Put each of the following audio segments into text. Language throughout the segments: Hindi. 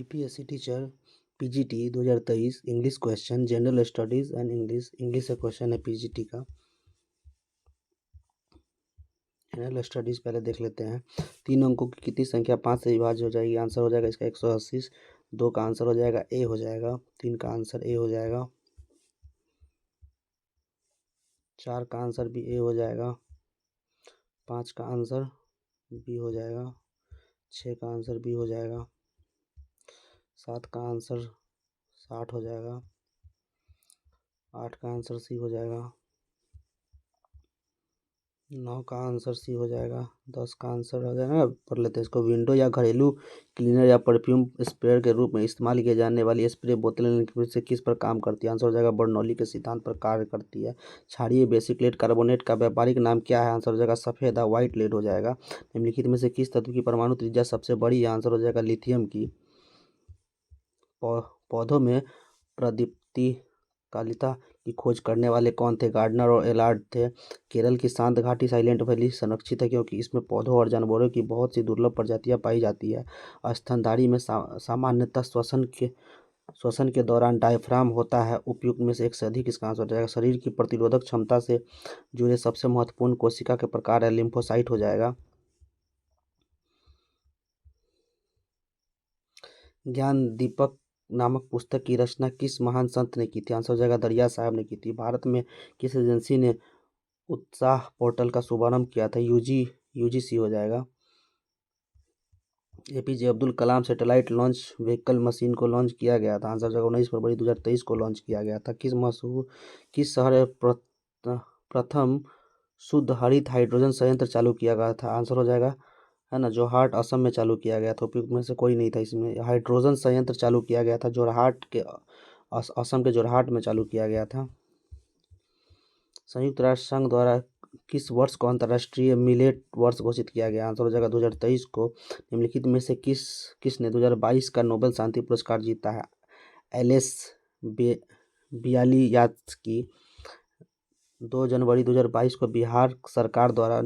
BPSC teacher PGT 2023 English question general studies and English का क्वेश्चन है पीजीटी का। जनरल स्टडीज पहले देख लेते हैं। 3 अंकों की कितनी संख्या 5 से विभाज्य हो जाएगी? आंसर हो जाएगा इसका 180। 2 का आंसर हो जाएगा ए हो जाएगा। 3 का आंसर ए हो जाएगा। 4 का आंसर भी ए हो जाएगा। 5 का आंसर बी हो जाएगा। 6 का आंसर बी हो जाएगा। 7 का आंसर 60 हो जाएगा। 8 का आंसर सी हो जाएगा। 9 का आंसर सी हो जाएगा। 10 का आंसर हो जाएगा। पढ़ लेते हैं इसको। विंडो या घरेलू क्लीनर या परफ्यूम स्प्रेयर के रूप में इस्तेमाल किए जाने वाली स्प्रे बोतलें लिक्विड से किस पर काम करती है? आंसर हो जाएगा बर्नौली के सिद्धांत पर कार्य करती है। क्षारीय बेसिक लेड कार्बोनेट का व्यापारिक नाम क्या है? आंसर हो जाएगा सफ़ेद व्हाइट लेड हो जाएगा। निम्नलिखित में से किस तत्व की परमाणु त्रिज्या सबसे बड़ी है? आंसर हो जाएगा लिथियम की। पौधों में प्रदीप्तिकालिता की खोज करने वाले कौन थे? गार्डनर और एलार्ड थे। केरल की शांत घाटी साइलेंट वैली संरक्षित है क्योंकि इसमें पौधों और जानवरों की बहुत सी दुर्लभ प्रजातियां पाई जाती है। स्तनधारी में सामान्यतः श्वसन के दौरान डायफ्राम होता है। उपयुक्त में से एक से अधिक इसका आंसर हो जाएगा। शरीर की प्रतिरोधक क्षमता से जुड़े सबसे महत्वपूर्ण कोशिका के प्रकार है लिम्फोसाइट हो जाएगा। ज्ञान दीपक नामक पुस्तक की रचना किस महान संत ने की थी? आंसर हो जाएगा दरिया साहब ने की थी। भारत में किस एजेंसी ने उत्साह पोर्टल का शुभारंभ किया था? यूजीसी हो जाएगा। APJ Abdul Kalam satellite launch vehicle machine को लॉन्च किया गया था? आंसर हो जाएगा 19 फरवरी 2023 को लॉन्च किया गया था। किस शहर में प्रथम शुद्ध हरित हाइड्रोजन संयंत्र चालू किया गया था? आंसर हो जाएगा है ना जोरहाट असम में चालू किया गया था। उपयुक्त में से कोई नहीं था इसमें। हाइड्रोजन संयंत्र चालू किया गया था जोरहाट के असम के जोरहाट में चालू किया गया था। संयुक्त राष्ट्र संघ द्वारा किस वर्ष को अंतर्राष्ट्रीय मिलेट वर्ष घोषित किया गया? आंसर हो जाएगा 2023 को। निम्नलिखित में से किसने 2022 का नोबेल शांति पुरस्कार जीता है? Ales Bialiatski. 2 जनवरी 2022 को बिहार सरकार द्वारा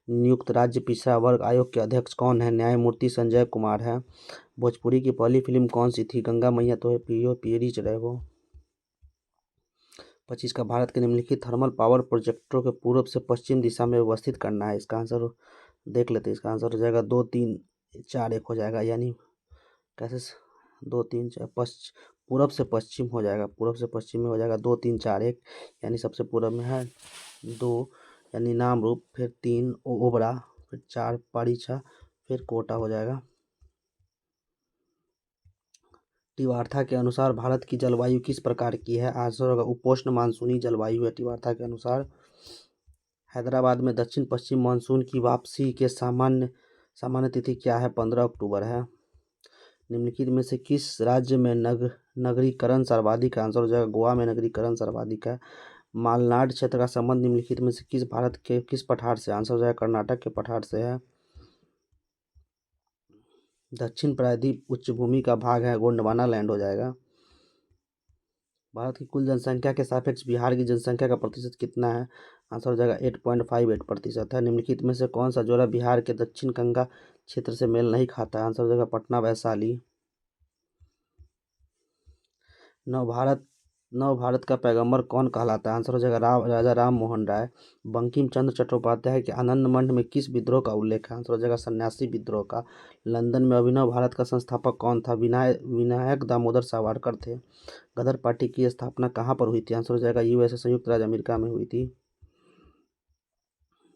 नियुक्त राज्य पिछड़ा वर्ग आयोग के अध्यक्ष कौन है? न्यायमूर्ति संजय कुमार है। भोजपुरी की पहली फिल्म कौन सी थी? गंगा मैया तो है पियो पियरी चढ़े हो। 25 का भारत के निम्नलिखित थर्मल पावर प्रोजेक्टों के पूर्व से पश्चिम दिशा में व्यवस्थित करना है। इसका आंसर देख लेते हैं। इसका आंसर हो जाएगा 2 3 4 1 हो जाएगा। यानी कैसे 2 3 4 पूरब से पश्चिम हो जाएगा। पूरब से पश्चिम में हो जाएगा 2 3 4 1। यानी सबसे पूरब में है 2 यानी नाम रूप, फिर 3 ओबरा, फिर 4 पारीछा, फिर कोटा हो जाएगा। टिवार्था के अनुसार भारत की जलवायु किस प्रकार की है? आंसर होगा उपोष्ण मानसूनी जलवायु है टिवार्था के अनुसार। हैदराबाद में दक्षिण पश्चिम मानसून की वापसी के सामान्य तिथि क्या है? 15 अक्टूबर है। निम्नलिखित में से किस राज्य में नगरीकरण सर्वाधिक है? आंसर हो जाएगा गोवा में नगरीकरण सर्वाधिक है। मालनाड क्षेत्र का संबंध निम्नलिखित में से किस भारत के किस पठार से? आंसर हो जाएगा कर्नाटक के पठार से है। दक्षिण प्रायद्वीप उच्च भूमि का भाग है गोंडवाना लैंड हो जाएगा। भारत की कुल जनसंख्या के सापेक्ष बिहार की जनसंख्या का प्रतिशत कितना है? आंसर हो जाएगा 8.58% है। निम्नलिखित में से कौन सा जोड़ा बिहार के दक्षिण गंगा क्षेत्र से मेल नहीं खाता है? आंसर हो जाएगा पटना वैशाली। नव भारत का पैगंबर कौन कहलाता है? आंसर हो जाएगा राजा राम मोहन राय। बंकिम चंद्र चट्टोपाध्याय के आनंद मंड में किस विद्रोह का उल्लेख है? आंसर हो जाएगा सन्यासी विद्रोह का। लंदन में अभिनव भारत का संस्थापक कौन था? विनायक दामोदर सावरकर थे। गदर पार्टी की स्थापना कहाँ पर हुई थी? आंसर हो जाएगा यूएसए संयुक्त राज्य अमेरिका में हुई थी।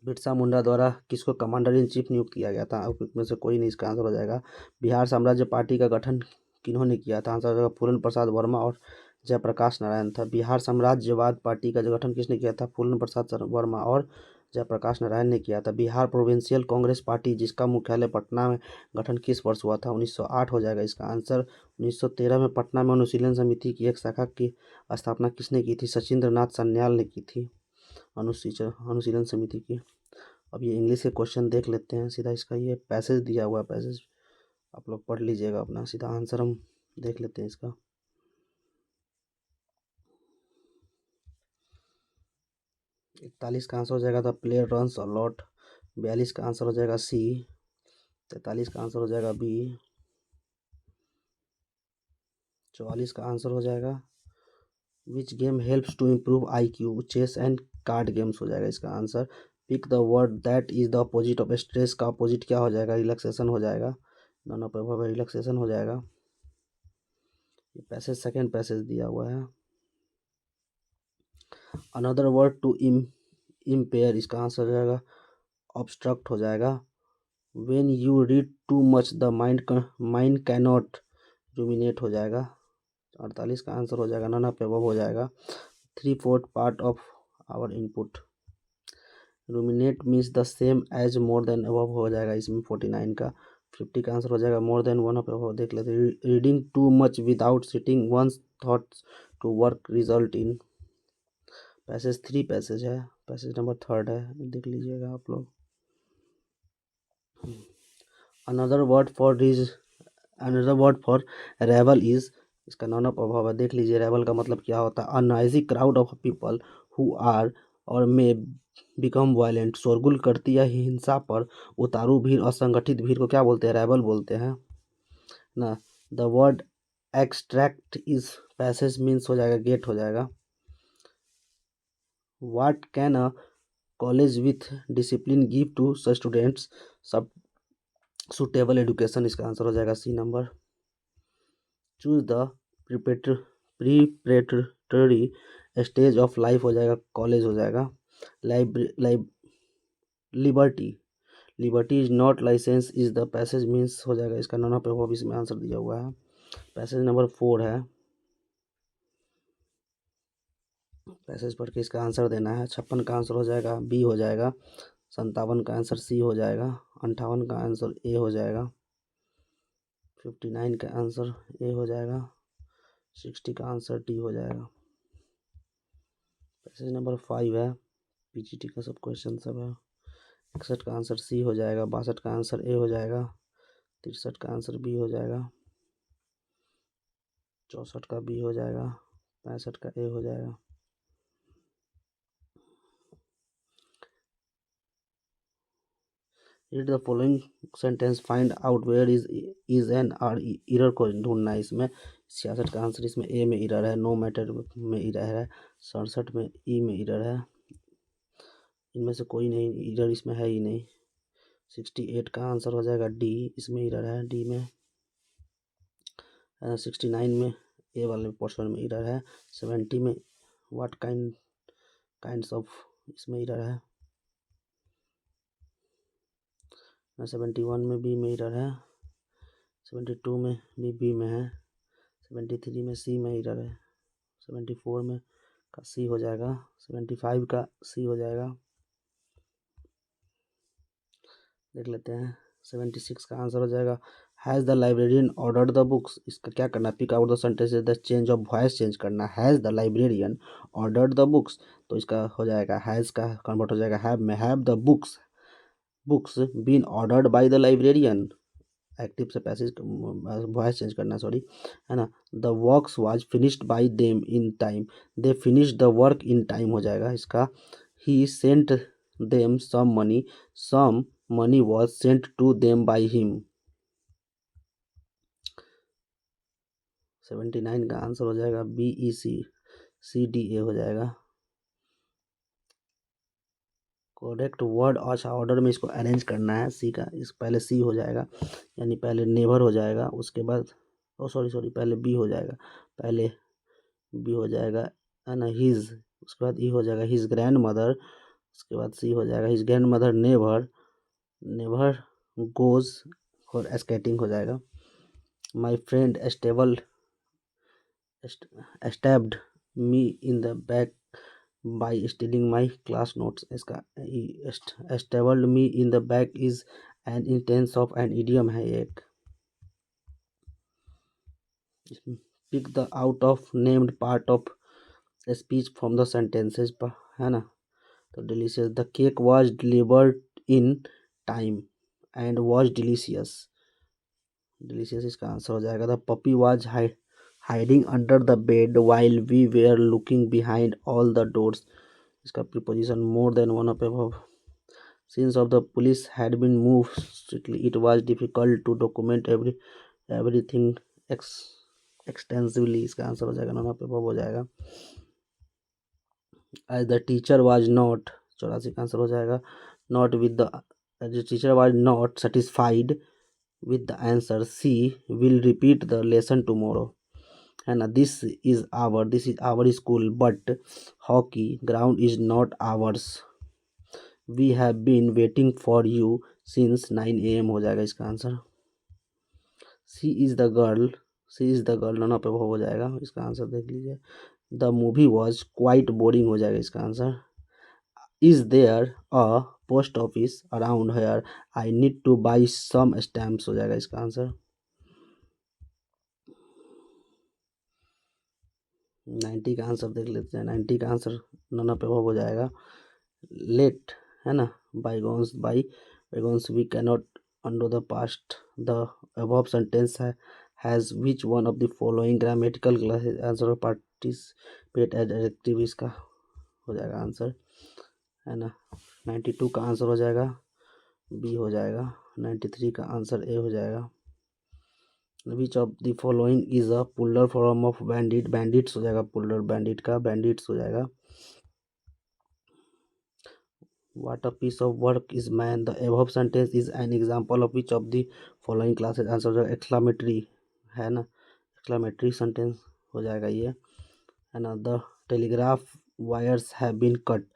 बिरसा मुंडा द्वारा किसको कमांडर इन चीफ नियुक्त किया गया था? उपयुक्त में से कोई नहीं। इसका आंसर हो जाएगा बिहार साम्राज्य पार्टी का गठन किन्होंने किया था? आंसर हो जाएगा फूलन प्रसाद वर्मा और जयप्रकाश नारायण था। बिहार साम्राज्यवाद पार्टी का गठन किसने किया था? फूलन प्रसाद वर्मा और जयप्रकाश नारायण ने किया था। बिहार प्रोविंशियल कांग्रेस पार्टी जिसका मुख्यालय पटना में गठन किस वर्ष हुआ था? 1908 हो जाएगा इसका आंसर। 1913 में पटना में अनुशीलन समिति की एक शाखा की स्थापना किसने की थी? सचिंद्र नाथ सान्याल ने की थी अनुशीलन समिति की। अब ये इंग्लिश के क्वेश्चन देख लेते हैं सीधा। इसका ये पैसेज दिया हुआ है, पैसेज आप लोग पढ़ लीजिएगा अपना। सीधा आंसर हम देख लेते हैं इसका। 41 का आंसर हो जाएगा the player runs a lot. 42 का आंसर हो जाएगा सी। 43 का आंसर हो जाएगा बी। 44 का आंसर हो जाएगा which game helps to improve IQ, chess and card games हो जाएगा इसका answer. Pick the word that is the opposite of stress का अपोजिट क्या हो जाएगा, रिलैक्सेशन हो जाएगा। नॉन ऑफ अबव रिलैक्सेशन हो जाएगा। ये पैसेज सेकेंड पैसेज दिया हुआ है। अनदर वर्ड टू इम्पेयर इसका आंसर हो जाएगा ऑब्स्ट्रक्ट हो जाएगा। When you read too much the mind cannot ruminate हो जाएगा। 48 का आंसर हो जाएगा नॉन ऑफ अबव हो जाएगा। 3/4 part of our input. Ruminate means the same as more than above हो जाएगा इसमें 49 का। 50 का आंसर हो जाएगा more than one of above. देख लेते हैं। Reading too much without sitting once thoughts to work result in. Passage 3 passage है, पैसेज नंबर 3 है, देख लीजिएगा आप लोग। Another word for rabble is इसका नॉन ऑफ अबव है। देख लीजिए रेबल का मतलब क्या होता है। A noisy crowd of people who are और मे बिकम वायलेंट। शोरगुल करती है हिंसा पर उतारू भीड़, असंगठित भीड़ को क्या बोलते हैं, रेबल बोलते हैं ना। The word extract is passage means हो जाएगा गेट हो जाएगा। What can a college with discipline give to students, सब सुटेबल एजुकेशन इसका आंसर हो जाएगा C number. Choose the preparatory stage of life हो जाएगा कॉलेज हो जाएगा। Liberty is not licence is the passage means हो जाएगा इसका नॉन ऑफ अबव इसमें आंसर दिया हुआ है। पैसेज नंबर 4 है, पैसेज पढ़ के इसका आंसर देना है। 56 का आंसर हो जाएगा बी हो जाएगा। 57 का आंसर सी हो जाएगा। 58 का आंसर ए हो जाएगा। 59 का आंसर ए हो जाएगा। 60 का आंसर डी हो जाएगा। पैसेज नंबर 5 है, PGT का सब क्वेश्चन सब है। 61 का आंसर सी हो जाएगा। 62 का आंसर ए हो जाएगा। 63 का आंसर बी हो जाएगा। 64 का बी हो जाएगा। 65 का ए हो जाएगा। Read the following sentence, find out where is an are error को ढूंढना है इसमें। 66 का आंसर इसमें ए में इरर है। नो मैटर में इरर है। 67 में ई में इरर है। इनमें से कोई नहीं इरर इसमें है ही नहीं। 68 का आंसर हो जाएगा डी, इसमें इरर है डी में। 69 में ए वाले पोर्शन में इरर है। 70 में व्हाट काइंड्स ऑफ इसमें इरर है। 71 में बी में इरर है। 72 में भी बी में है। 73 में सी में इरर है। 74 में का सी हो जाएगा। 75 का सी हो जाएगा। देख लेते हैं। 76 का आंसर हो जाएगा has the librarian ordered the books. इसका क्या करना है, pick out the sentence the change of voice change करना। Has the librarian ordered the books, तो इसका हो जाएगा हैज़ का कन्वर्ट हो जाएगा हैव में। Have the books been ordered by the librarian. Active से पैसिव वॉइस चेंज करना सॉरी, है ना। The works was finished by them in time, they finished the work in time हो जाएगा इसका। He sent them some money was sent to them by him. 79 का आंसर हो जाएगा BECCDA हो जाएगा करेक्ट वर्ड। अच्छा ऑर्डर में इसको अरेंज करना है। सी का इस पहले सी हो जाएगा, यानी पहले नेवर हो जाएगा, उसके बाद सॉरी पहले बी हो जाएगा। पहले बी हो जाएगा है ना हिज, उसके बाद ई हो जाएगा हिज ग्रैंड मदर, उसके बाद सी हो जाएगा his grandmother never goes और स्केटिंग हो जाएगा। My friend stabbed me in the back by stealing my class notes. इसका stabbed me in the back is an instance of an idiom है एक। Pick the out of named part of speech from the sentences है ना। तो delicious the cake was delivered in time and was delicious इसका आंसर हो जाएगा। The puppy was hiding under the bed while we were looking behind all the doors. इसका preposition more than one of above. Since of the police had been moved strictly, it was difficult to document everything extensively इसका आंसर हो जाएगा, नॉन पे वर्ब हो जाएगा। As the teacher was not, 84 का आंसर हो जाएगा not with the, as the teacher was not satisfied with the answer she will repeat the lesson tomorrow, है ना। This is our school but hockey ground is not ours, we have been waiting for you since 9 AM हो जाएगा इसका answer. She is the girl, she is the girl known पे हो जाएगा, इसका आंसर देख लीजिए। The movie was quite boring हो जाएगा इसका answer. Is there a post office around here, I need to buy some stamps हो जाएगा इसका आंसर। 90 का आंसर देख लेते हैं। 90 का आंसर नॉन पे हो जाएगा लेट, है ना। Bygones we cannot undo the past, the above sentence has which one of the following grammatical classes, answer participate as adjective इसका हो जाएगा आंसर, है ना। 92 का आंसर हो जाएगा बी हो जाएगा। 93 का आंसर ए हो जाएगा। Which of the following is a puller form of bandit, bandits हो जाएगा, पुलर बैंडिट का बैंडिट्स हो जाएगा। What a piece of work is man, the above sentence is an example of which of the following classes, answer हो जाएगा exclamatory, है ना, exclamatory sentence हो जाएगा ये, है ना। The telegraph wires have been cut,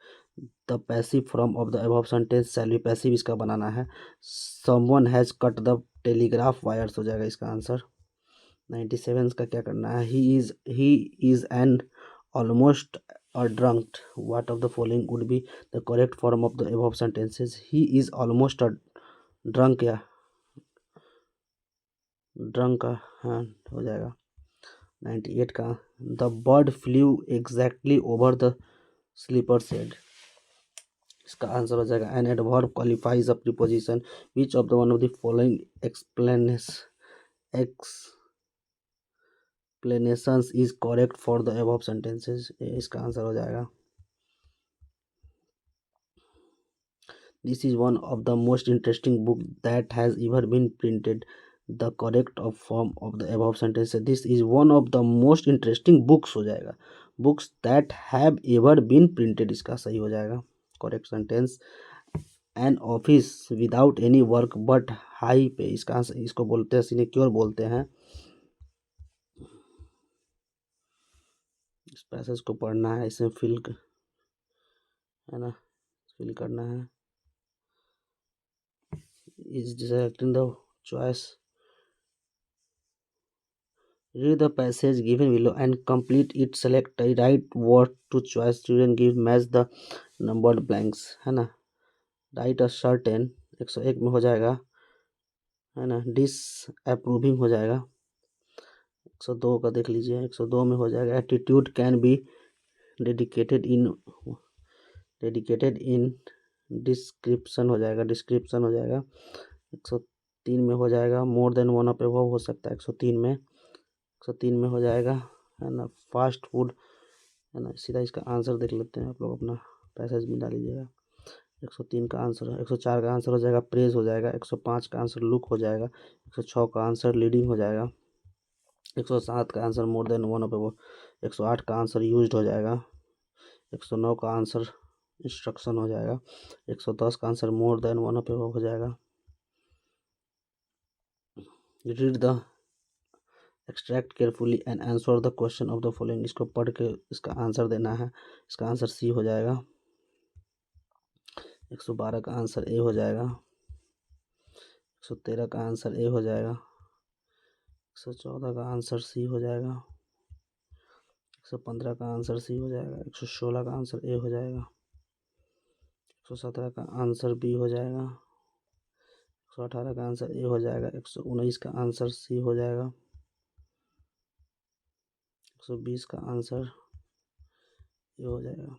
the passive form of the above sentence shall be passive इसका बनाना है। Someone has cut the telegraph wires हो जाएगा इसका आंसर। 97 का क्या करना है। he is an almost or drunk, what of the following would be the correct form of the above sentences, he is almost a drunk या drunk, हाँ हो जाएगा। 98 का the bird flew exactly over the sleeper said, इसका आंसर हो जाएगा an adverb qualifies a preposition which of the one of the following explanations is correct for the above sentences, इसका आंसर हो जाएगा। This is one of the most interesting book that has ever been printed, the correct of form of the above sentence, this is one of the most interesting books हो जाएगा, books that have ever been printed इसका सही हो जाएगा correct sentence। an office without any work but high pay, इसका आंसर, इसको बोलते हैं सिनेक्योर बोलते हैं। इस पैसेज को पढ़ना है, इसमें है ना, फिल करना है। is selecting the choice, read the passage given below and complete it, select the right word to choice, student give match the numbered blanks, है ना। write a certain 101 में हो जाएगा, है ना। डिसअप्रूविंग हो जाएगा। 102 का देख लीजिए, 102 में हो जाएगा attitude can be dedicated in description हो जाएगा, डिस्क्रिप्शन हो जाएगा। 103 में हो जाएगा more than one of above हो सकता है 103 में, 103 में हो जाएगा, है ना। फास्ट फूड, है ना। सीधा इसका आंसर देख लेते हैं, आप लोग अपना पैसेज में डालीजिएगा। 103 का आंसर, 104 का आंसर हो जाएगा प्रेज हो जाएगा। 105 का आंसर लुक हो जाएगा। 106 का आंसर लीडिंग हो जाएगा। 107 का answer more than one of above. 108 का आंसर यूज्ड हो जाएगा। 109 का आंसर इंस्ट्रक्शन हो जाएगा। 110 का answer more than one of above हो जाएगा। Read the extract carefully and answer the question of the following, इसको पढ़ के इसका आंसर देना है। इसका आंसर सी हो जाएगा। 112 का आंसर ए हो जाएगा। 113 का आंसर ए हो जाएगा। 114 का आंसर सी हो जाएगा। 115 का आंसर सी हो जाएगा। 116 का आंसर ए हो जाएगा। 117 का आंसर बी हो जाएगा। 118 का आंसर ए हो जाएगा। 119 का आंसर सी हो जाएगा। 120 का आंसर ए हो जाएगा।